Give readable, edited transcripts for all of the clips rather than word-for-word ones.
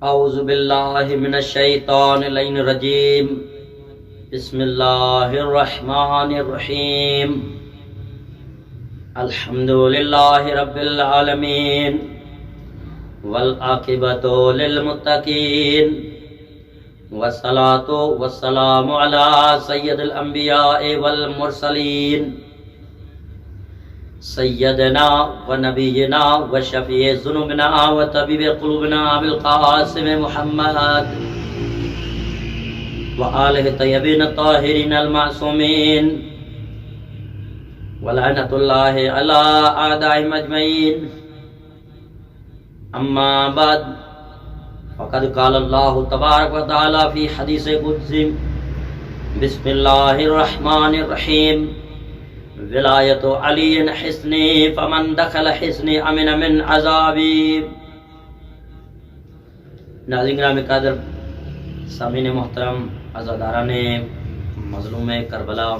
اعوذ باللہ من الشیطان اللعین الرجیم بسم اللہ الرحمن الرحیم الحمدللہ رب العالمین والعاقبۃ للمتقین والصلاۃ والسلام علی سید الانبیاء والمرسلین سیدنا و نبینا و شفیع ذنوبنا و طبیب قلوبنا بالقاسم محمد و آلہ طیبین الطاہرین المعصومین ولعنۃ اللہ علی اعدائهم اجمعین. اما بعد فقد قال اللہ تبارک و تعالی فی حدیث قدسی بسم اللہ الرحمن الرحیم ولایت علی حصنی فمن دخل حصنی امن من عذابی. ناظرین گرامی قدر، سامعین محترم، عزاداران مظلوم کربلا،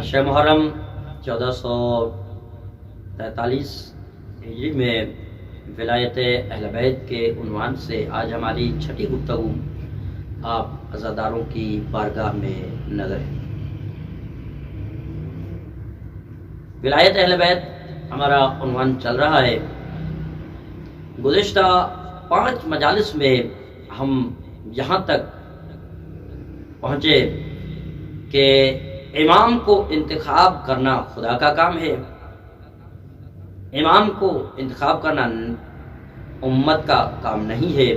اشر محرم 1443 ہجری میں ولایت اہل بیت کے عنوان سے آج ہماری چھٹی گفتگو آپ عزاداروں کی بارگاہ میں نظر ہے. ولایت اہل بیت ہمارا عنوان چل رہا ہے. گزشتہ 5 مجالس میں ہم یہاں تک پہنچے کہ امام کو انتخاب کرنا خدا کا کام ہے. امام کو انتخاب کرنا امت کا کام نہیں ہے،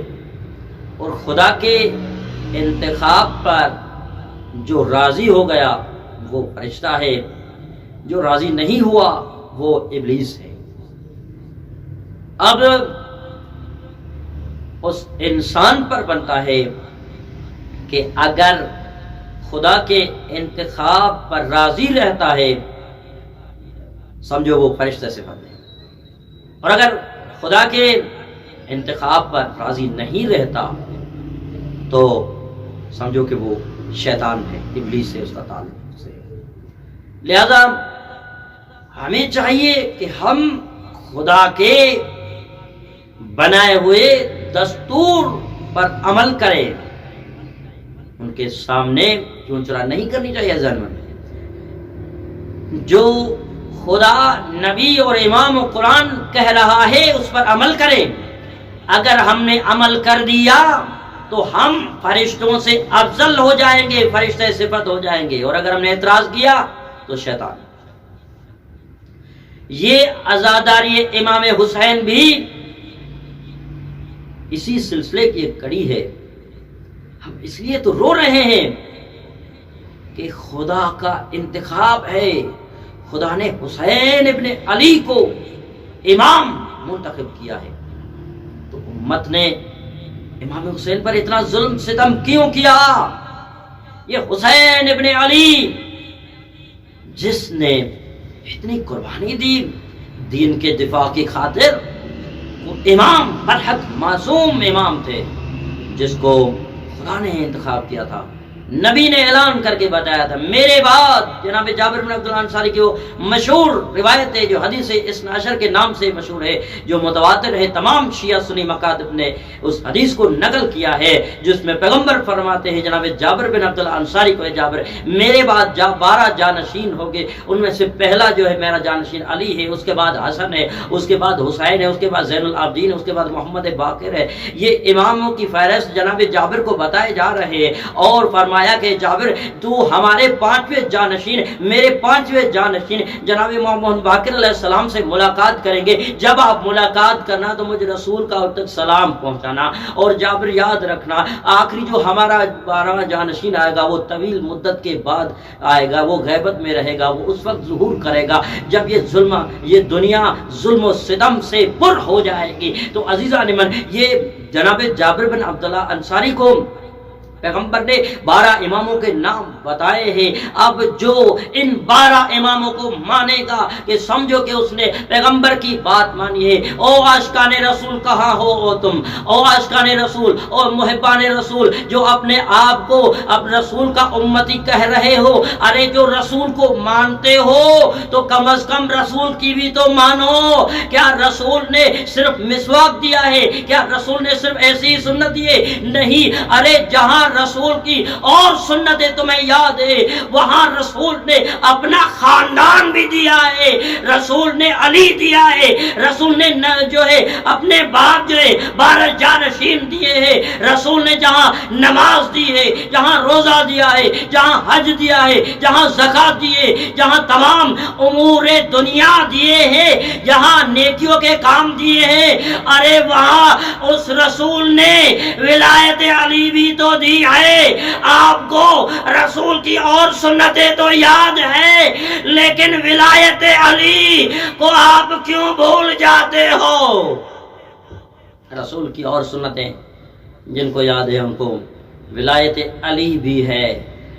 اور خدا کے انتخاب پر جو راضی ہو گیا وہ فرشتہ ہے، جو راضی نہیں ہوا وہ ابلیس ہے. اب اس انسان پر بنتا ہے کہ اگر خدا کے انتخاب پر راضی رہتا ہے سمجھو وہ فرشتہ صفت ہے، اور اگر خدا کے انتخاب پر راضی نہیں رہتا تو سمجھو کہ وہ شیطان ہے، ابلیس سے اس کا تعلق سے. لہذا ہمیں چاہیے کہ ہم خدا کے بنائے ہوئے دستور پر عمل کریں. ان کے سامنے چون چرا نہیں کرنی چاہیے. ذہن میں جو خدا، نبی اور امام و قرآن کہہ رہا ہے اس پر عمل کریں. اگر ہم نے عمل کر دیا تو ہم فرشتوں سے افضل ہو جائیں گے، فرشتے صفت ہو جائیں گے، اور اگر ہم نے اعتراض کیا تو شیطان. یہ عزاداری امام حسین بھی اسی سلسلے کی ایک کڑی ہے. ہم اس لیے تو رو رہے ہیں کہ خدا کا انتخاب ہے. خدا نے حسین ابن علی کو امام منتخب کیا ہے، تو امت نے امام حسین پر اتنا ظلم ستم کیوں کیا؟ یہ حسین ابن علی جس نے اتنی قربانی دی دین کے دفاع کی خاطر، وہ امام برحق معصوم امام تھے جس کو خدا نے انتخاب کیا تھا. نبی نے اعلان کر کے بتایا تھا میرے بعد جناب جابر بن عبداللہ انصاری کی وہ مشہور روایت ہے جو حدیث اثنا عشر کے نام سے مشہور ہے، جو متواتر ہے. تمام شیعہ سنی مکاتب نے اس حدیث کو نقل کیا ہے جس میں پیغمبر فرماتے ہیں جناب جابر بن عبداللہ انصاری کو، جابر میرے بعد 12 جانشین ہو گئے، ان میں سے پہلا جو ہے میرا جانشین علی ہے، اس کے بعد حسن ہے، اس کے بعد حسین ہے، اس کے بعد زین العابدین، اس کے بعد محمد باقر ہے. یہ اماموں کی فہرست جناب جابر کو بتائے جا رہے ہیں، اور فرمایا کہ جابر تو ہمارے 5ویں جانشین، میرے 5ویں جانشین جناب محمد باقر علیہ السلام سے ملاقات کریں گے. جب آپ ملاقات کرنا تو مجھے رسول کا اب تک سلام پہنچانا. اور جابر یاد رکھنا آخری جو ہمارا 12واں جانشین آئے گا وہ طویل مدت کے بعد آئے گا، وہ غیبت میں رہے گا، وہ اس وقت ظہور کرے گا جب یہ دنیا ظلم و ستم سے پر ہو جائے گی. تو عزیزان من، یہ جناب جابر بن عبداللہ انصاری کو پیغمبر نے 12 اماموں کے نام بتائے ہیں. اب جو ان 12 اماموں کو مانے گا کہ سمجھو کہ اس نے پیغمبر کی بات مانی ہے. او عاشقان رسول کہاں ہو تم؟ او عاشقان رسول، او محبان رسول جو اپنے آپ کو اب رسول کا امتی کہہ رہے ہو، ارے جو رسول کو مانتے ہو تو کم از کم رسول کی بھی تو مانو. کیا رسول نے صرف مسواک دیا ہے؟ کیا رسول نے صرف ایسی ہی سنت دی ہے؟ نہیں. ارے جہاں رسول کی اور سنتیں تمہیں یاد ہے، وہاں رسول نے اپنا خاندان بھی دیا ہے. رسول نے علی دیا ہے، رسول نے جو ہے اپنے باپ جو ہے 12 جانشین دیے ہیں. رسول نے جہاں نماز دی ہے، جہاں روزہ دیا ہے، جہاں حج دیا ہے، جہاں زکات دیے، جہاں تمام امور دنیا دیے ہیں، جہاں نیکیوں کے کام دیے ہیں، ارے وہاں اس رسول نے ولایت علی بھی تو دی ہے. آپ کو رسول کی اور سنتیں تو یاد ہے، لیکن ولایت علی کو آپ کیوں بھول جاتے ہو؟ رسول کی اور سنتیں جن کو یاد ہے ان کو ولایت علی بھی ہے،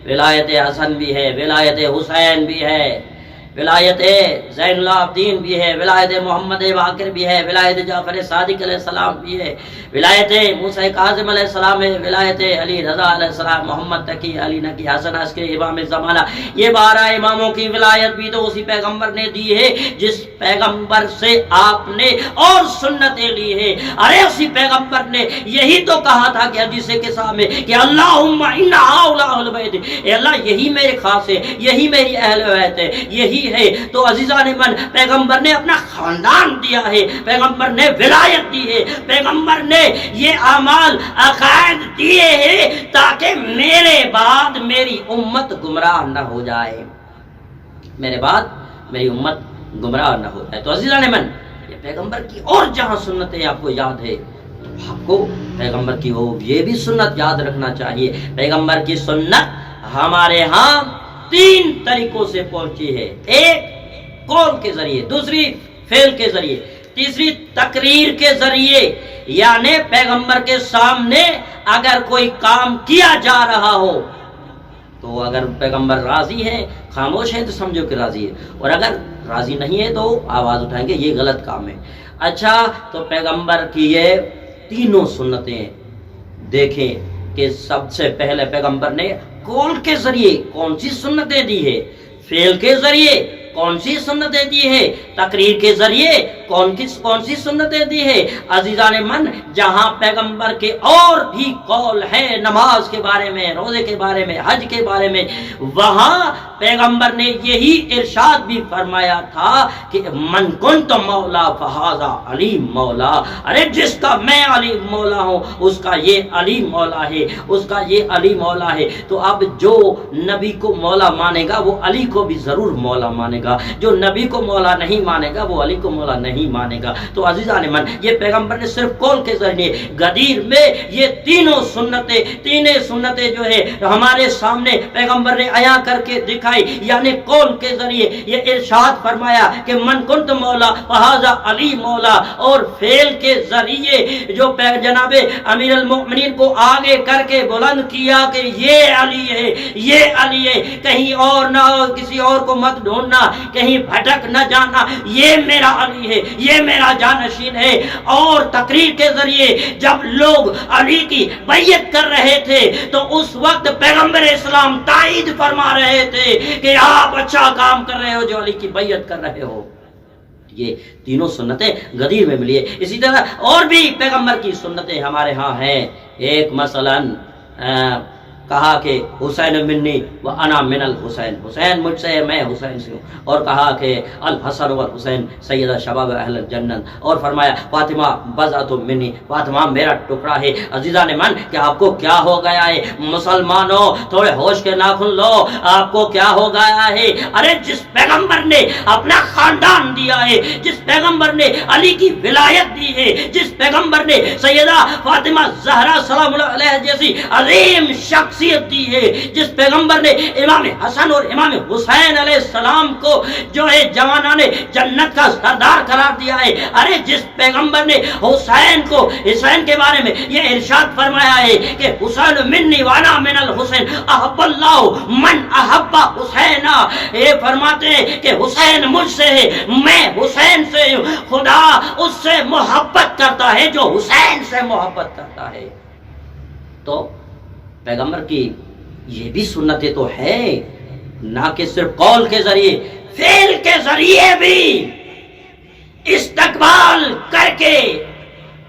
ولایت حسن بھی ہے، ولایت حسین بھی ہے، ولایت زین العابدین بھی ہے، ولایت محمد باقر بھی ہے، ولایت جعفر صادق علیہ السلام بھی ہے، ولایت موسیٰ کاظم علیہ السلام ہے، ولایت علی رضا علیہ السلام، محمد تقی، علی نقی، حسن عسکری، امام زمانہ. یہ 12 اماموں کی ولایت بھی تو اسی پیغمبر نے دی ہے جس پیغمبر سے آپ نے اور سنتیں لی ہے. ارے اسی پیغمبر نے یہی تو کہا تھا کہ حدیث قصہ میں کہ اللہم ان ہؤلاء اہل بیت، اے اللہ یہی میرے خاص ہے، یہی میری اہل بیت ہے، یہی ہے. تو عزیزان من، پیغمبر نے اپنا خاندان دیا ہے، پیغمبر نے ولایت دی ہے، پیغمبر نے یہ اعمال عقائد دیے ہیں تاکہ میرے بعد میری امت گمراہ نہ ہو جائے، میرے بعد میری امت گمراہ نہ ہو جائے. تو عزیزان من، یہ پیغمبر کی اور جہاں سنتیں آپ کو یاد ہے تو آپ کو پیغمبر کی وہ یہ بھی سنت یاد رکھنا چاہیے. پیغمبر کی سنت ہمارے ہاں 3 طریقوں سے پہنچی ہے. ایک قول کے ذریعے، دوسری فعل کے ذریعے، تیسری تقریر کے ذریعے. یعنی پیغمبر کے سامنے اگر کوئی کام کیا جا رہا ہو تو اگر پیغمبر راضی ہے، خاموش ہے تو سمجھو کہ راضی ہے، اور اگر راضی نہیں ہے تو آواز اٹھائیں گے یہ غلط کام ہے. اچھا، تو پیغمبر کی یہ تینوں سنتیں دیکھیں کہ سب سے پہلے پیغمبر نے قول کے ذریعے کون سی سنتیں دی ہے، فعل کے ذریعے کون سی سنتیں دی ہے، تقریر کے ذریعے کون سی سنتیں دی ہے. عزیزان من، جہاں پیغمبر کے اور بھی قول ہیں نماز کے بارے میں، روزے کے بارے میں، حج کے بارے میں، وہاں پیغمبر نے یہی ارشاد بھی فرمایا تھا کہ من کنت مولا فہذا علی مولا. ارے جس کا میں علی مولا ہوں اس کا یہ علی مولا ہے، اس کا یہ علی مولا ہے. تو اب جو نبی کو مولا مانے گا وہ علی کو بھی ضرور مولا مانے گا، جو نبی کو مولا نہیں مانے گا وہ علی کو مولا نہیں مانے گا. تو عزیزان من، یہ پیغمبر نے صرف قول کے ذریعے غدیر میں یہ تینوں سنتیں جو ہے ہمارے سامنے پیغمبر نے عیاں کر کے دکھائی. یعنی قول کے ذریعے یہ ارشاد فرمایا کہ من کنت مولا فہذا علی مولا، اور فعل کے ذریعے جو جناب امیر المؤمنین کو آگے کر کے بلند کیا کہ یہ علی ہے، یہ علی ہے، کہیں اور نہ ہو، کسی اور کو مت ڈھونڈنا، کہیں بھٹک نہ جانا، یہ میرا علی ہے، یہ میرا جانشین ہے. اور تقریر کے ذریعے جب لوگ علی کی بیعت کر رہے تھے تو اس وقت پیغمبر اسلام تائید فرما رہے تھے کہ آپ اچھا کام کر رہے ہو جو علی کی بیعت کر رہے ہو. یہ تینوں سنتیں غدیر میں ملی ہے. اسی طرح اور بھی پیغمبر کی سنتیں ہمارے ہاں ہیں. ایک مثلاً کہا کہ حسین منی و انا من الحسین، حسین مجھ سے ہے، میں حسین سے ہوں. اور کہا کہ الحسن والحسین سیدہ شباب اہل الجنت. اور فرمایا فاطمہ بضعۃ منی، فاطمہ میرا ٹکڑا ہے. عزیزان من، کہ آپ کو کیا ہو گیا ہے؟ مسلمانوں تھوڑے ہوش کے ناخن لو، آپ کو کیا ہو گیا ہے؟ ارے جس پیغمبر نے اپنا خاندان دیا ہے، جس پیغمبر نے علی کی ولایت دی ہے، جس پیغمبر نے سیدہ فاطمہ زہرا سلام اللہ علیہ جیسی عظیم شخص شخصیت دی ہے، جس پیغمبر نے امام حسن اور امام حسین علیہ السلام کو جو ہے جوانان جنت کا سردار قرار دیا ہے، ارے جس پیغمبر نے حسین کے بارے میں یہ ارشاد فرمایا ہے کہ حسین منی وانا من الحسین احب اللہ من احب حسین، یہ فرماتے ہیں کہ حسین مجھ سے ہے، میں حسین سے ہوں، خدا اس سے محبت کرتا ہے جو حسین سے محبت کرتا ہے۔ تو پیغمبر کی یہ بھی سنتیں تو ہے، نہ کہ صرف قول کے ذریعے، فعل کے ذریعے بھی استقبال کر کے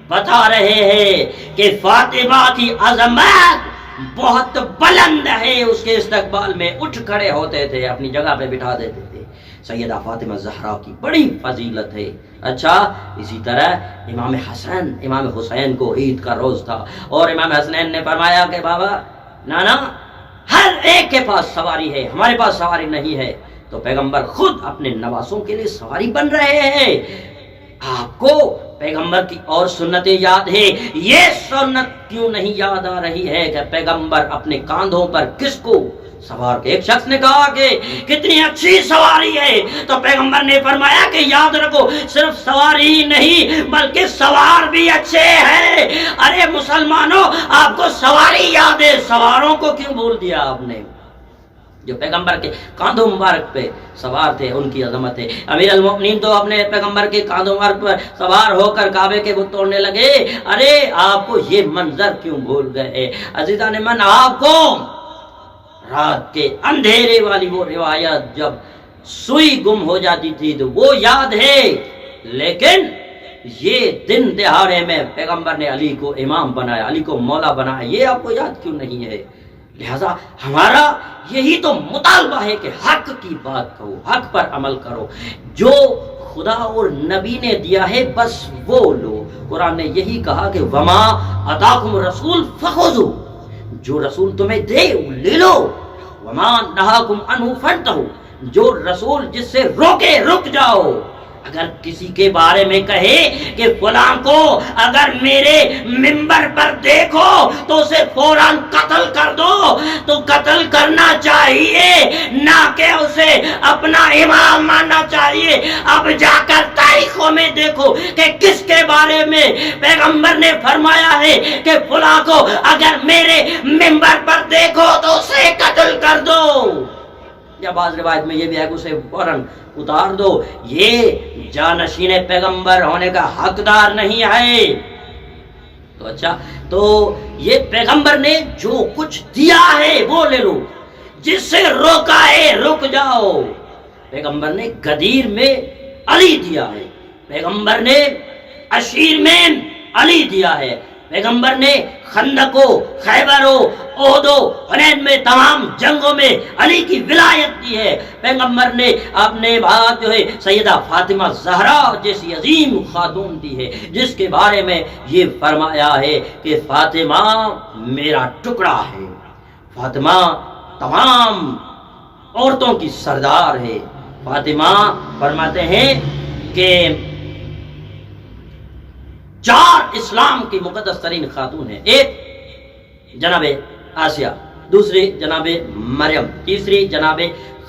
بتا رہے ہیں کہ فاطمہ کی عظمت بہت بلند ہے، اس کے استقبال میں اٹھ کھڑے ہوتے تھے، اپنی جگہ پہ بٹھا دیتے تھے۔ سیدہ فاطمہ زہرا کی بڑی فضیلت ہے۔ اچھا، اسی طرح امام حسین کو عید کا روز تھا، اور امام حسنین نے فرمایا کہ بابا نانا ہر ایک کے پاس سواری ہے، ہمارے پاس سواری نہیں ہے، تو پیغمبر خود اپنے نواسوں کے لیے سواری بن رہے ہیں۔ آپ کو پیغمبر کی اور سنتیں یاد ہے، یہ سنت کیوں نہیں یاد آ رہی ہے کہ پیغمبر اپنے کاندھوں پر کس کو سوار کے؟ ایک شخص نے کہا کہ کتنی اچھی سواری ہے، تو پیغمبر نے فرمایا کہ یاد رکھو صرف سواری ہی نہیں بلکہ سوار بھی اچھے ہیں۔ ارے مسلمانوں، آپ کو سواری یاد ہے، سواروں کو کیوں بھول دیا آپ نے؟ جو پیغمبر کے کاندھوں مبارک پہ سوار تھے، ان کی عظمت ہے۔ امیر المؤمنین تو اپنے پیغمبر کے کاندھوں مبارک پر سوار ہو کر کعبے کے بت توڑنے لگے۔ ارے آپ کو یہ منظر کیوں بھول گئے؟ عزیزان من، آپ کو رات کے اندھیرے والی وہ روایت جب سوئی گم ہو جاتی تھی تو وہ یاد ہے، لیکن یہ دن دہاڑے میں پیغمبر نے علی کو امام بنایا، علی کو مولا بنایا، یہ آپ کو یاد کیوں نہیں ہے؟ لہذا ہمارا یہی تو مطالبہ ہے کہ حق کی بات کرو، حق پر عمل کرو، جو خدا اور نبی نے دیا ہے بس وہ لو۔ قرآن نے یہی کہا کہ وما آتاکم الرسول فخذوا، جو رسول تمہیں دے لے لو، وما نہاکم عنہ فانتہوا، جو رسول جس سے روکے رک جاؤ۔ اگر کسی کے بارے میں کہے کہ فلاں کو اگر میرے منبر پر دیکھو تو اسے فوراً قتل کر دو، تو قتل کرنا چاہیے، نہ کہ اسے اپنا امام ماننا چاہیے۔ اب جا کر تاریخوں میں دیکھو کہ کس کے بارے میں پیغمبر نے فرمایا ہے کہ فلاں کو اگر میرے منبر پر دیکھو تو اسے قتل کر دو، یا بعض روایت میں یہ بھی ہے کہ اسے فوراً اتار دو۔ یہ جانشین پیغمبر ہونے کا حقدار نہیں ہے۔ تو اچھا، تو یہ پیغمبر نے جو کچھ دیا ہے وہ لے لو، جس سے روکا ہے رک جاؤ۔ پیغمبر نے غدیر میں علی دیا ہے، پیغمبر نے عشیر میں علی دیا ہے، پیغمبر نے خندق و خیبر و احد و حنین میں تمام جنگوں میں علی کی ولایت دی ہے۔ پیغمبر نے اپنے بعد جو ہے سیدہ فاطمہ زہرا جیسی عظیم خاتون دی ہے، جس کے بارے میں یہ فرمایا ہے کہ فاطمہ میرا ٹکڑا ہے، فاطمہ تمام عورتوں کی سردار ہے۔ فاطمہ فرماتے ہیں کہ 4 اسلام کی مقدس ترین خاتون ہیں، ایک جناب آسیہ، دوسری جناب مریم، تیسری جناب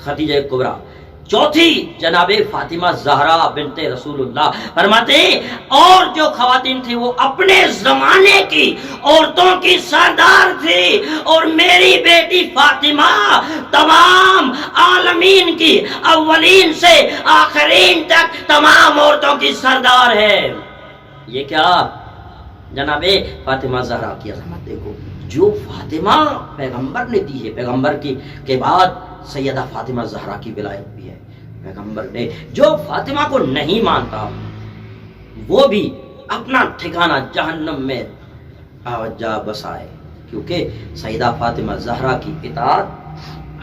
خدیجہ کبریٰ، چوتھی جناب فاطمہ زہرا بنت رسول اللہ۔ فرماتے ہیں اور جو خواتین تھی وہ اپنے زمانے کی عورتوں کی سردار تھی، اور میری بیٹی فاطمہ تمام عالمین کی اولین سے آخرین تک تمام عورتوں کی سردار ہے۔ یہ کیا جناب فاطمہ زہرا کی عظمت دیکھو، جو فاطمہ پیغمبر نے دی ہے، پیغمبر کے بعد سیدہ فاطمہ زہرا کی ولایت بھی ہے۔ پیغمبر نے جو فاطمہ کو نہیں مانتا وہ بھی اپنا ٹھکانہ جہنم میں جا بسائے، کیونکہ سیدہ فاطمہ زہرا کی اطاعت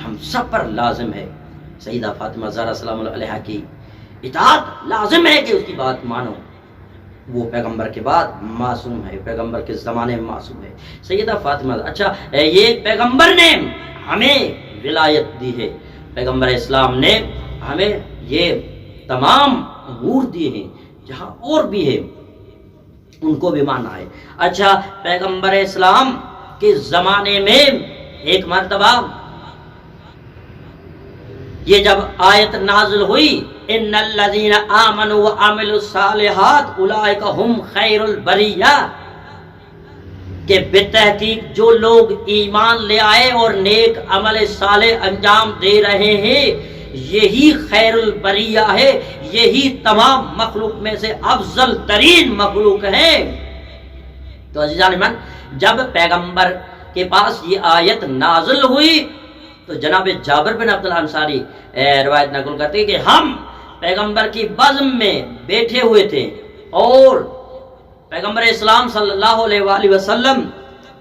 ہم سب پر لازم ہے۔ سیدہ فاطمہ زہرا سلام اللہ علیہا کی اطاعت لازم ہے کہ اس کی بات مانو۔ وہ پیغمبر کے بعد معصوم ہے، پیغمبر کے زمانے میں معصوم ہے سیدہ فاطمہ۔ اچھا، یہ پیغمبر نے ہمیں ولایت دی ہے، پیغمبر اسلام نے ہمیں یہ تمام امور دیے ہیں، جہاں اور بھی ہے ان کو بھی ماننا ہے۔ اچھا، پیغمبر اسلام کے زمانے میں ایک مرتبہ یہ جب آیت نازل ہوئی ان الذین آمنوا وعملوا الصالحات اولئک هم خیر البریہ، کہ بالتحقیق جو لوگ ایمان لے آئے اور نیک عمل صالح انجام دے رہے ہیں یہی خیر البریہ ہے، یہی تمام مخلوق میں سے افضل ترین مخلوق ہے۔ تو عزیزان من، جب پیغمبر کے پاس یہ آیت نازل ہوئی تو جناب جابر بن عبداللہ انصاری روایت نقل کرتے ہیں کہ ہم پیغمبر کی بزم میں بیٹھے ہوئے تھے اور پیغمبر اسلام صلی اللہ علیہ وآلہ وسلم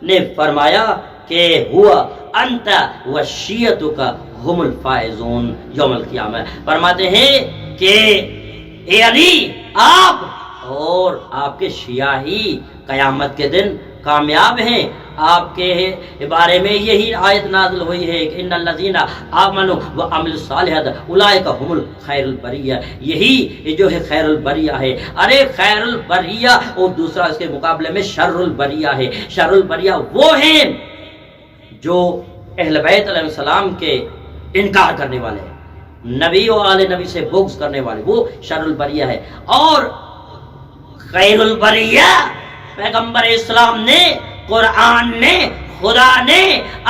نے فرمایا کہ ہوا انت و شیعتک ہم الفائزون یوم القیامہ، فرماتے ہیں کہ اے علی آپ اور آپ کے شیعہ ہی قیامت کے دن کامیاب ہیں۔ آپ کے بارے میں یہی آیت نازل ہوئی ہے کہ ان الذین آمنوا وعملوا الصالحات اولئک هم الخیر البریہ، یہی جو ہے خیر البریہ ہے۔ ارے خیر البریہ اور دوسرا اس کے مقابلے میں شر البریہ ہے۔ شر البریہ وہ ہیں جو اہل بیت علیہ السلام کے انکار کرنے والے ہیں، نبی و آل نبی سے بغض کرنے والے، وہ شر البریہ ہے۔ اور خیر البریہ پیغمبر اسلام نے، قرآن نے، خدا نے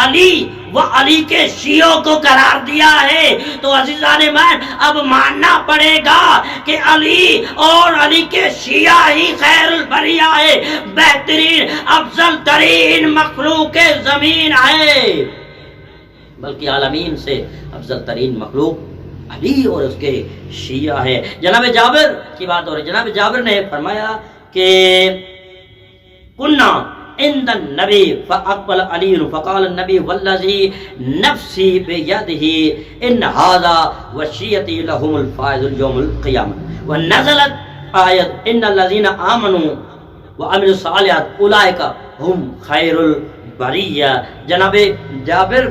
علی و علی کے شیعوں کو قرار دیا ہے۔ تو عزیزان من، اب ماننا پڑے گا کہ علی اور علی کے شیعہ ہی خیر البریہ ہے، بہترین افضل ترین مخلوق زمین ہے، بلکہ عالمین سے افضل ترین مخلوق علی اور اس کے شیعہ ہے۔ جناب جابر کی بات ہو رہی ہے، جناب جابر نے فرمایا کہ کننا عند النبی فاقبل علی فقال النبی والذی نفسی بیدہ ان ھذا وشیتی لهم الفائز یوم القیامہ، ونزلت آیت ان الذین آمنوا وعملوا الصالحات اولئک هم خیر البریہ۔ جناب جابر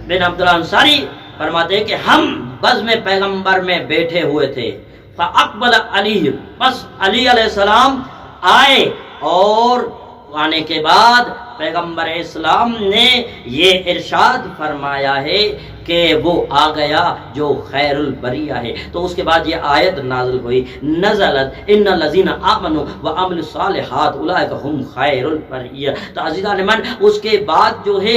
بن عبداللہ انصاری فرماتے ہیں کہ ہم بزم پیغمبر میں بیٹھے ہوئے تھے، فاقبل علی، بس علی علیہ السلام آئے، اور آنے کے بعد پیغمبر اسلام نے یہ ارشاد فرمایا ہے کہ وہ آ گیا جو خیر البریہ ہے۔ تو اس کے بعد یہ آیت نازل ہوئی، نزلت ان الذین آمنوا وعملوا الصالحات اولئک هم خیر البریہ۔ تو عزیزان من، اس کے بعد جو ہے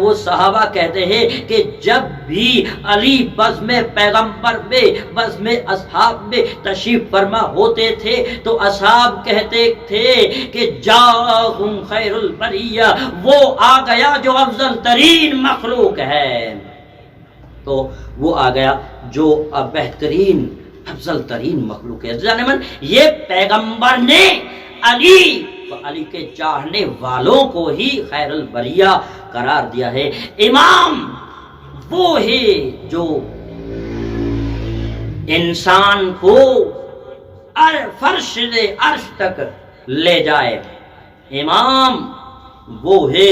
وہ صحابہ کہتے ہیں کہ جب بھی علی بزم پیغمبر میں، بزم اصحاب میں تشریف فرما ہوتے تھے تو اصحاب کہتے تھے کہ جاءہم خیر البریہ، وہ آ گیا جو افضل ترین مخلوق ہے۔ تو وہ آ گیا جو بہترین افضل ترین مخلوق ہے۔ جانے من، یہ پیغمبر نے علی و علی کے چاہنے والوں کو ہی خیر البریہ قرار دیا ہے۔ امام وہ ہے جو انسان کو فرش عرش تک لے جائے، امام وہ ہے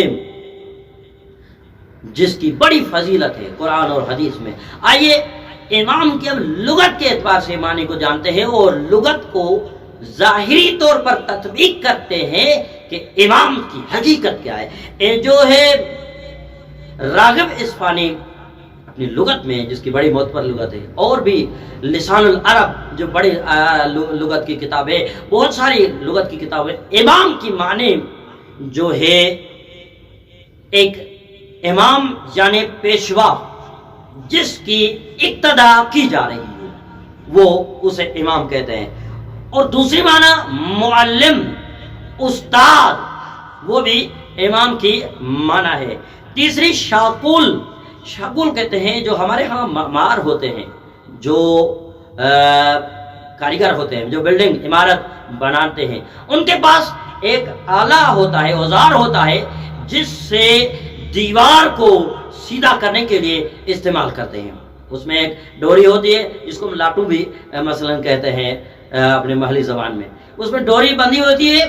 جس کی بڑی فضیلت ہے قرآن اور حدیث میں۔ آئیے امام کی اب لغت کے اعتبار سے معنی کو جانتے ہیں اور لغت کو ظاہری طور پر تطبیق کرتے ہیں کہ امام کی حقیقت کیا ہے۔ جو ہے راغب اصفہانی اپنی لغت میں، جس کی بڑی معتبر لغت ہے، اور بھی لسان العرب جو بڑی لغت کی کتاب ہے، بہت ساری لغت کی کتاب ہے، امام کی معنی جو ہے ایک امام یعنی پیشوا جس کی اقتدا کی جا رہی ہے، وہ اسے امام کہتے ہیں۔ اور دوسری معنی معلم، استاد، وہ بھی امام کی معنی ہے۔ تیسری شاقول، شاقول کہتے ہیں جو ہمارے ہاں معمار ہوتے ہیں، جو کاریگر ہوتے ہیں، جو بلڈنگ عمارت بناتے ہیں، ان کے پاس ایک آلہ ہوتا ہے، اوزار ہوتا ہے، جس سے دیوار کو سیدھا کرنے کے لیے استعمال کرتے ہیں۔ اس میں ایک ڈوری ہوتی ہے جس کو لاٹو بھی مثلا کہتے ہیں اپنے محلی زبان میں، اس میں ڈوری بندھی ہوتی ہے،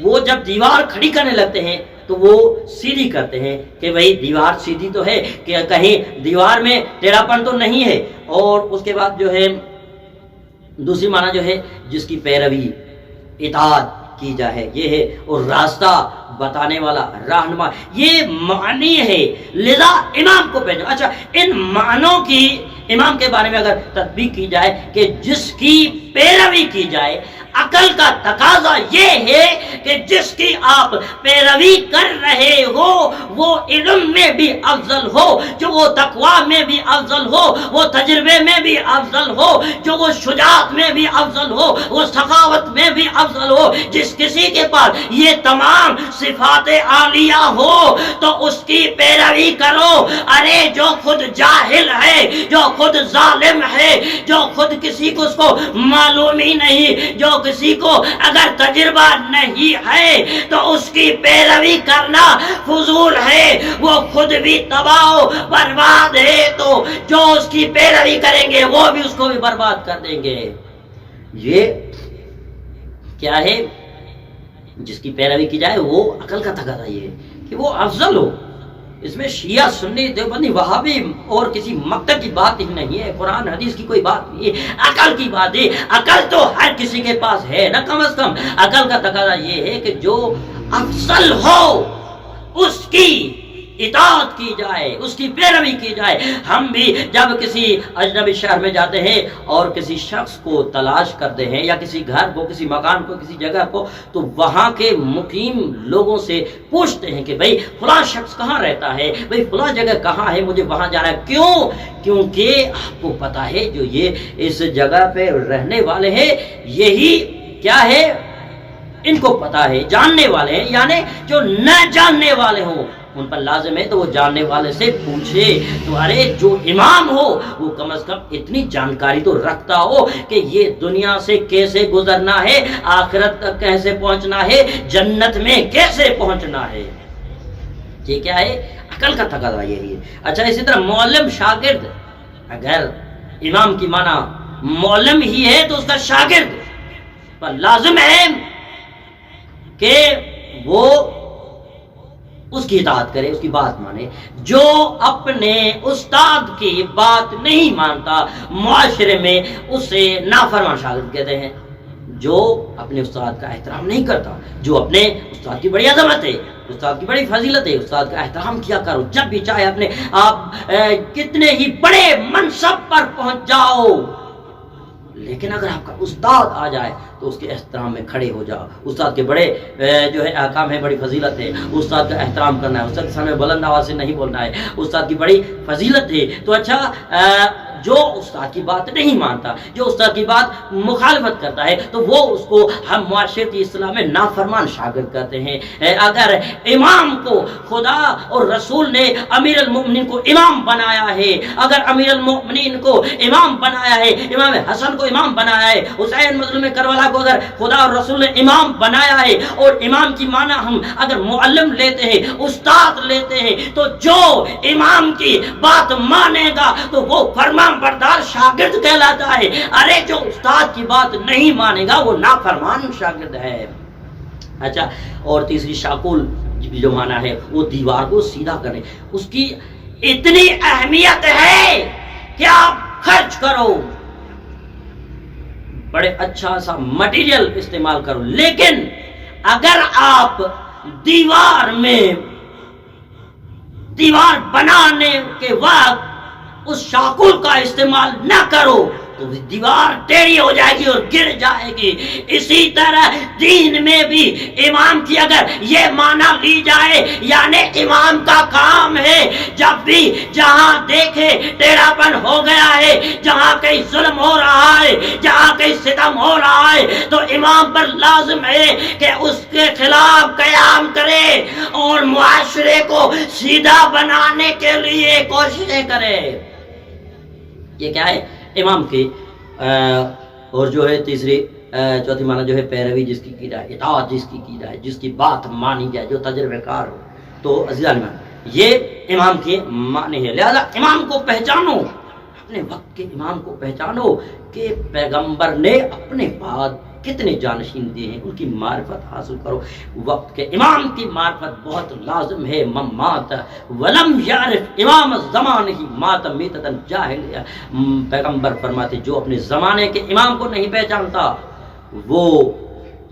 وہ جب دیوار کھڑی کرنے لگتے ہیں تو وہ سیدھی کرتے ہیں کہ بھئی دیوار سیدھی تو ہے، کہ کہیں دیوار میں ٹیڑھا پن تو نہیں ہے۔ اور اس کے بعد جو ہے دوسری معنی جو ہے جس کی پیروی، اطاعت، کی جائے، یہ ہے، اور راستہ بتانے والا، رہنما، یہ معنی ہے، لذا امام کو پہچانو۔ اچھا، ان معنوں کی امام کے بارے میں اگر تطبیق کی جائے کہ جس کی پیروی کی جائے، عقل کا تقاضا یہ ہے کہ جس کی آپ پیروی کر رہے ہو وہ علم میں بھی افضل ہو، جو وہ تقوی میں بھی افضل ہو، وہ تجربے میں بھی افضل ہو، جو وہ شجاعت میں بھی افضل ہو، وہ سخاوت میں بھی افضل ہو۔ جس کسی کے پاس یہ تمام صفات عالیہ ہو تو اس کی پیروی کرو۔ ارے جو خود جاہل ہے، جو خود ظالم ہے، جو خود کسی کو اس کو معلوم ہی نہیں، جو کسی کو اگر تجربہ نہیں ہے تو اس کی پیروی کرنا فضول ہے، وہ خود بھی تباہ و برباد ہے، تو جو اس کی پیروی کریں گے وہ بھی اس کو بھی برباد کر دیں گے۔ یہ کیا ہے؟ جس کی پیروی کی جائے وہ عقل کا تقاضا یہ ہے کہ وہ افضل ہو۔ اس میں شیعہ، سنی، دیوبندی، وہابی اور کسی مکتب کی بات ہی نہیں ہے، قرآن حدیث کی کوئی بات نہیں ہے، عقل کی بات ہے۔ عقل تو ہر کسی کے پاس ہے نا، کم از کم عقل کا تقاضا یہ ہے کہ جو افضل ہو اس کی اطاعت کی جائے، اس کی پیروی کی جائے۔ ہم بھی جب کسی اجنبی شہر میں جاتے ہیں اور کسی شخص کو تلاش کرتے ہیں، یا کسی گھر کو، کسی مکان کو، کسی جگہ کو، تو وہاں کے مقیم لوگوں سے پوچھتے ہیں کہ بھئی فلاں شخص کہاں رہتا ہے، بھئی فلاں جگہ کہاں ہے، مجھے وہاں جانا ہے۔ کیوں؟ کیونکہ آپ کو پتا ہے جو یہ اس جگہ پہ رہنے والے ہیں، یہی کیا ہے، ان کو پتا ہے، جاننے والے ہیں، یعنی جو نہ جاننے والے ہوں ان پر لازم ہے تو وہ جاننے والے سے پوچھے۔ تو ارے جو امام ہو وہ کم از کم اتنی جانکاری تو رکھتا ہو کہ یہ دنیا سے کیسے گزرنا ہے، آخرت تک کیسے پہنچنا ہے، جنت میں کیسے پہنچنا ہے۔ یہ کیا ہے؟ عقل کا تقاضا یہی ہے۔ اچھا، اسی طرح معلم شاگرد، اگر امام کی معنی معلم ہی ہے تو اس کا شاگرد پر لازم ہے کہ وہ اس کی اطاعت کرے، اس کی بات مانے۔ جو اپنے استاد کی بات نہیں مانتا معاشرے میں اسے نافرمان شاگرد کہتے ہیں۔ جو اپنے استاد کا احترام نہیں کرتا، جو اپنے استاد کی بڑی عظمت ہے، استاد کی بڑی فضیلت ہے، استاد کا احترام کیا کرو، جب بھی چاہے اپنے آپ کتنے ہی بڑے منصب پر پہنچ جاؤ، لیکن اگر آپ کا استاد آ جائے تو اس کے احترام میں کھڑے ہو جاؤ۔ استاد کے بڑے جو ہے احکام ہے، بڑی فضیلت ہے، استاد کا احترام کرنا ہے، استاد کے سامنے بلند آواز سے نہیں بولنا ہے، استاد کی بڑی فضیلت ہے۔ تو اچھا، جو استاد کی بات نہیں مانتا، جو استاد کی بات مخالفت کرتا ہے، تو وہ اس کو ہم معاشرتی اصطلاح میں نافرمان شاگرد کہتے ہیں۔ اگر امام کو خدا اور رسول نے امیر المؤمنین کو امام بنایا ہے، اگر امیر المؤمنین کو امام بنایا ہے، امام حسن کو امام بنایا ہے، حسین مظلوم کربلا کو اگر خدا اور رسول نے امام بنایا ہے، اور امام کی معنی ہم اگر معلم لیتے ہیں، استاد لیتے ہیں، تو جو امام کی بات مانے گا تو وہ فرمان بردار شاگرد کہلاتا ہے۔ ارے جو استاد کی بات نہیں مانے گا وہ نافرمان شاگرد ہے۔ اچھا، اور تیسری شاکول جو مانا ہے وہ دیوار کو سیدھا کرنے، اس کی اتنی اہمیت ہے کہ آپ خرچ کرو، بڑے اچھا سا مٹیریل استعمال کرو، لیکن اگر آپ دیوار بنانے کے وقت اس شاکول کا استعمال نہ کرو تو دیوار ٹیڑھی ہو جائے گی اور گر جائے گی۔ اسی طرح دین میں بھی امام کی اگر یہ معنی لی جائے، یعنی امام کا کام ہے جب بھی جہاں دیکھے ٹیڑھا پن ہو گیا ہے، جہاں کہیں ظلم ہو رہا ہے، جہاں کہیں ستم ہو رہا ہے، تو امام پر لازم ہے کہ اس کے خلاف قیام کرے اور معاشرے کو سیدھا بنانے کے لیے کوششیں کرے۔ یہ کیا ہے؟ امام کی اور جو ہے تیسری چوتھی معنی جو ہے پیروی جس کی جائے، اطاعت جس کی جائے، جس کی بات مانی جائے، جو تجربہ کار ہو۔ تو عزیزان، یہ امام کی معنی ہے۔ لہذا امام کو پہچانو، اپنے وقت کے امام کو پہچانو کہ پیغمبر نے اپنے بعد کتنے جانشین دیے ہیں، ان کی معرفت حاصل کرو۔ وقت کے امام کی معرفت بہت لازم ہے۔ من مات ولم یعرف امام الزمان ہی مات میتۃ جاہلیہ۔ پیغمبر فرماتے جو اپنے زمانے کے امام کو نہیں پہچانتا وہ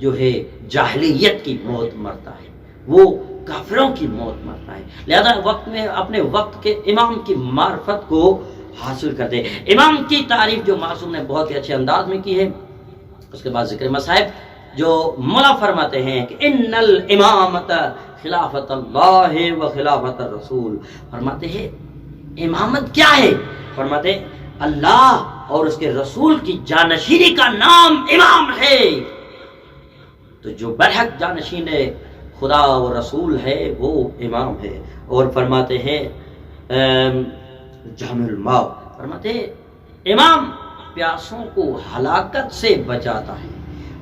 جو ہے جاہلیت کی موت مرتا ہے، وہ کافروں کی موت مرتا ہے۔ لہذا وقت میں اپنے وقت کے امام کی معرفت کو حاصل کرتے۔ امام کی تعریف جو معصوم نے بہت ہی اچھے انداز میں کی ہے۔ اس کے بعد ذکر مصائب جو مولا فرماتے ہیں کہ ان الامامت خلافت اللہ و خلافت الرسول، فرماتے ہیں امامت کیا ہے؟ فرماتے ہیں اللہ اور اس کے رسول کی جانشینی کا نام امام ہے۔ تو جو برحق جانشین خدا و رسول ہے وہ امام ہے۔ اور فرماتے ہیں جامع الماء، فرماتے ہیں امام پیاسوں کو ہلاکت سے بچاتا ہے۔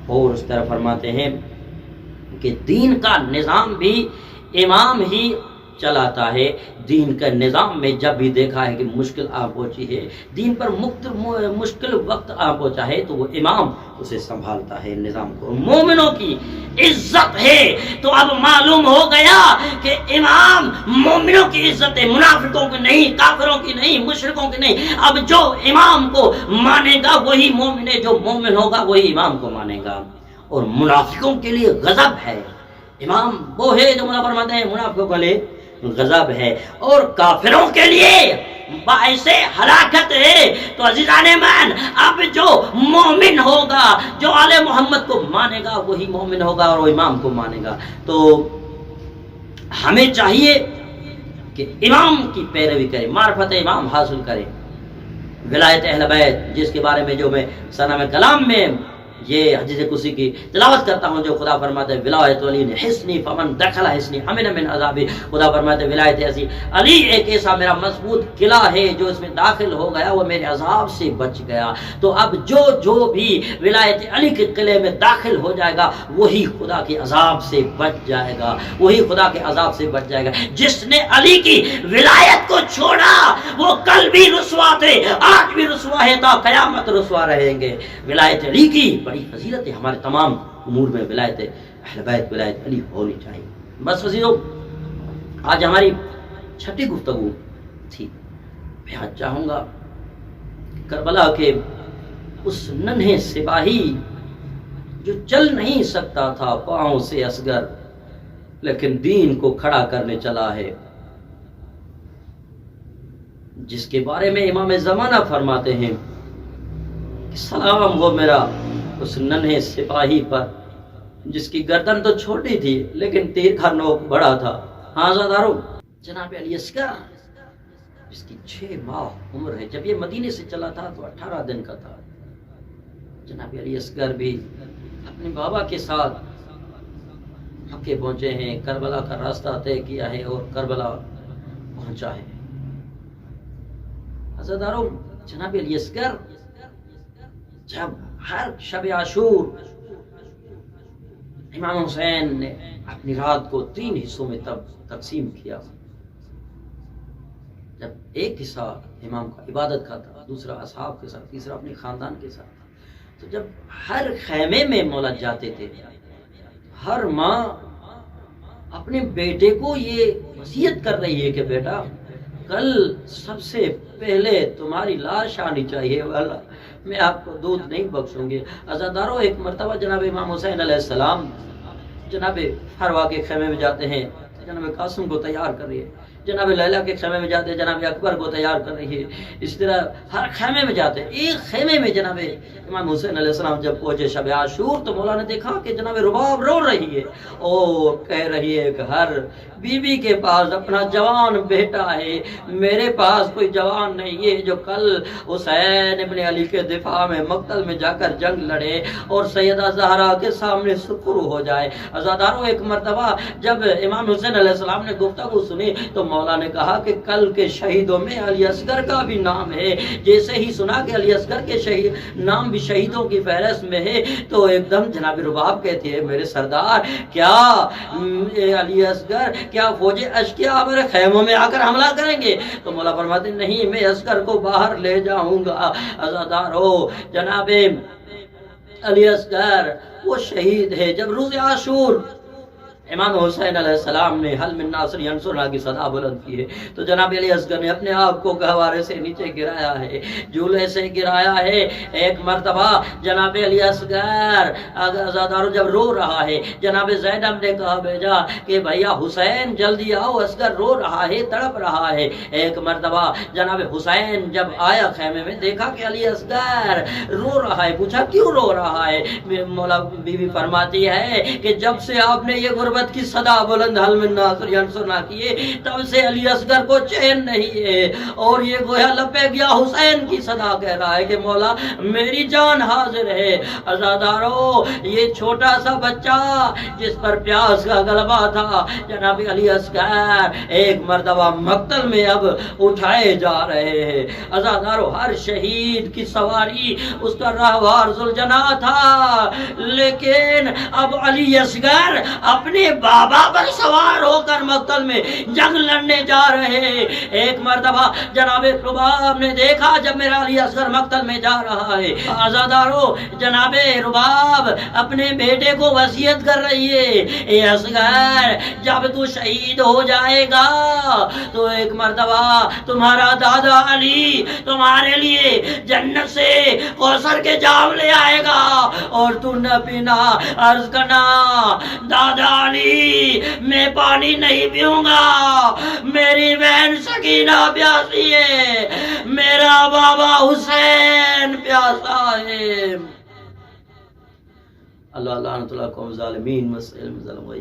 اور اس طرح فرماتے ہیں کہ دین کا نظام بھی امام ہی چلاتا ہے۔ دین کا نظام میں جب بھی دیکھا ہے کہ مشکل آ پہنچی ہے، دین پر مشکل وقت آ پہنچا ہے، تو وہ امام اسے سنبھالتا ہے نظام کو۔ مومنوں کی عزت ہے تو اب معلوم ہو گیا کہ امام مومنوں کی عزت ہے، منافقوں کی نہیں، کافروں کی نہیں، مشرکوں کی نہیں۔ اب جو امام کو مانے گا وہی مومن ہے، جو مومن ہوگا وہی امام کو مانے گا۔ اور منافقوں کے لیے غضب ہے، امام وہ ہے جو مولا فرماتے ہیں منافقوں کے لیے غضب ہے، اور کافروں کے لیے باعث ہلاکت ہے۔ تو عزیزان ایمان، اب جو مومن ہوگا، جو آل محمد کو مانے گا وہی مومن ہوگا اور وہ امام کو مانے گا۔ تو ہمیں چاہیے کہ امام کی پیروی کریں، معرفت امام حاصل کریں۔ ولایت اہل بیت جس کے بارے میں جو میں ثنا میں کلام میں یہ حدیث قدسی کی تلاوت کرتا ہوں، جو خدا فرماتے ہیں ولایت علی حصنی فمن دخل حصنی امن من عذابی، خدا فرماتے ہیں ولایت علی ایک ایسا میرا مضبوط قلعہ ہے جو اس میں داخل ہو گیا وہ میرے عذاب سے بچ گیا۔ تو اب جو بھی ولایت علی کے قلعے میں داخل ہو جائے گا وہی خدا کے عذاب سے بچ جائے گا، وہی خدا کے عذاب سے بچ جائے گا۔ جس نے علی کی ولایت کو چھوڑا وہ کل بھی رسوا تھے، آج بھی رسوا ہے، تا قیامت رسوا رہیں گے۔ ولایت علی کی بڑی فضیلت ہے، ہمارے تمام امور میں ولایت اہل بیت ولایت علی ہونی چاہیے۔ بس عزیزو، آج ہماری چھٹی گفتگو تھی۔ میں آج چاہوں گا کربلا کے اس ننھے سپاہی جو چل نہیں سکتا تھا پاؤں سے اصغر، لیکن دین کو کھڑا کرنے چلا ہے، جس کے بارے میں امام زمانہ فرماتے ہیں کہ سلام ہو میرا اس ننھے سپاہی پر جس کی گردن تو چھوٹی تھی لیکن تیر کا نوک بڑا تھا۔ ہاں زادارو، جناب علی اصغر جس کی 6 ماہ عمر ہے، جب یہ مدینے سے چلا تھا تو 18 دن کا تھا۔ جناب علی اصغر بھی اپنے بابا کے ساتھ مکے پہنچے ہیں، کربلا کا راستہ طے کیا ہے اور کربلا پہنچا ہے۔ عزیزانو، جناب علی اصغر جب ہر شب عاشور امام حسین نے اپنی رات کو 3 حصوں میں تقسیم کیا، جب ایک حصہ امام کا عبادت کا تھا، دوسرا اصحاب کے ساتھ، تیسرا اپنے خاندان کے ساتھ، تو جب ہر خیمے میں مولا جاتے تھے، ہر ماں اپنے بیٹے کو یہ وصیت کر رہی ہے کہ بیٹا کل سب سے پہلے تمہاری لاش آنی چاہیے، والا میں آپ کو دودھ نہیں بخشوں گی۔ عزادارو، ایک مرتبہ جناب امام حسین علیہ السلام جناب فروا کے خیمے میں جاتے ہیں، جناب قاسم کو تیار کر رہی ہے، جناب لیلا کے خیمے میں جاتے ہیں، جناب اکبر کو تیار کر رہی ہے، اس طرح ہر خیمے میں جاتے ہیں۔ ایک خیمے میں جناب امام حسین علیہ السلام جب پہنچے شب عاشور تو مولا نے دیکھا کہ جناب رباب رو رہی ہے اور کہہ رہی ہے کہ ہر بیوی کے پاس اپنا جوان بیٹا ہے، میرے پاس کوئی جوان نہیں ہے جو کل حسین ابن علی کے دفاع میں مقتل میں جا کر جنگ لڑے اور سیدہ زہرا کے سامنے سکر ہو جائے۔ عزادارو، ایک مرتبہ جب امام حسین علیہ السلام نے گفتگو سنی تو مولا نے کہا کہ کل کے شہیدوں میں علی اصغر کا بھی نام ہے۔ جیسے ہی سنا کہ علی اصغر کے نام بھی شہیدوں کی فہرست میں ہے تو ایک دم جناب رباب کہتی ہے میرے سردار، کیا علی اصغر، کیا فوج اشکیا میرے خیموں میں آ کر حملہ کریں گے؟ تو مولا فرماتے نہیں، میں اصغر کو باہر لے جاؤں گا۔ عزادارو، جناب علی اصغر وہ شہید ہے جب روز عاشور امام حسین علیہ السلام نے حل من ناصر ینصرنا کی صدا بلند کی ہے تو جناب علی اصغر نے اپنے آپ کو گہوارے سے نیچے گرایا ہے، جھولے سے گرایا ہے۔ ایک مرتبہ جناب علی اصغر عزادارو جب رو رہا ہے، جناب زینب نے کہا بھیجا کہ بھیا حسین جلدی آؤ، اصغر رو رہا ہے، تڑپ رہا ہے۔ ایک مرتبہ جناب حسین جب آیا خیمے میں، دیکھا کہ علی اصغر رو رہا ہے، پوچھا کیوں رو رہا ہے؟ مولا بی بی فرماتی ہے کہ جب سے آپ نے یہ غربت کی صدا بلند حل من ناصر ینصرنا کیے، تب سے علی اصغر کو چین نہیں ہے، اور یہ گویا لبے گیا حسین کی صدا کہہ رہا ہے کہ مولا میری جان حاضر ہے۔ عزادارو یہ چھوٹا سا بچہ جس پر پیاس کا غلبہ تھا، جناب علی اصغر ایک مرتبہ مقتل میں اب اٹھائے جا رہے ہیں۔ عزادارو ہر شہید کی سواری اس کا راہوار ذوالجناح تھا، لیکن اب علی اصغر اپنے بابا پر سوار ہو کر مقتل میں جنگ لڑنے جا رہے ہیں۔ ایک مرتبہ جناب رباب نے دیکھا جب میرا علی اصغر مقتل میں جا رہا ہے، عزادارو جناب رباب اپنے بیٹے کو وصیت کر رہی ہے، اے اصغر جب تو شہید ہو جائے گا تو ایک مرتبہ تمہارا دادا علی تمہارے لیے جنت سے کوثر کے جام لے آئے گا اور تو نہ پینا۔ عرض کرنا دادا علی میں پانی نہیں پیوں گا، میری بہن سکینہ پیاسی ہے، میرا بابا حسین پیاسا ہے۔ اللہ لعنت اللہ قوم ظالمین مسلم ظلم و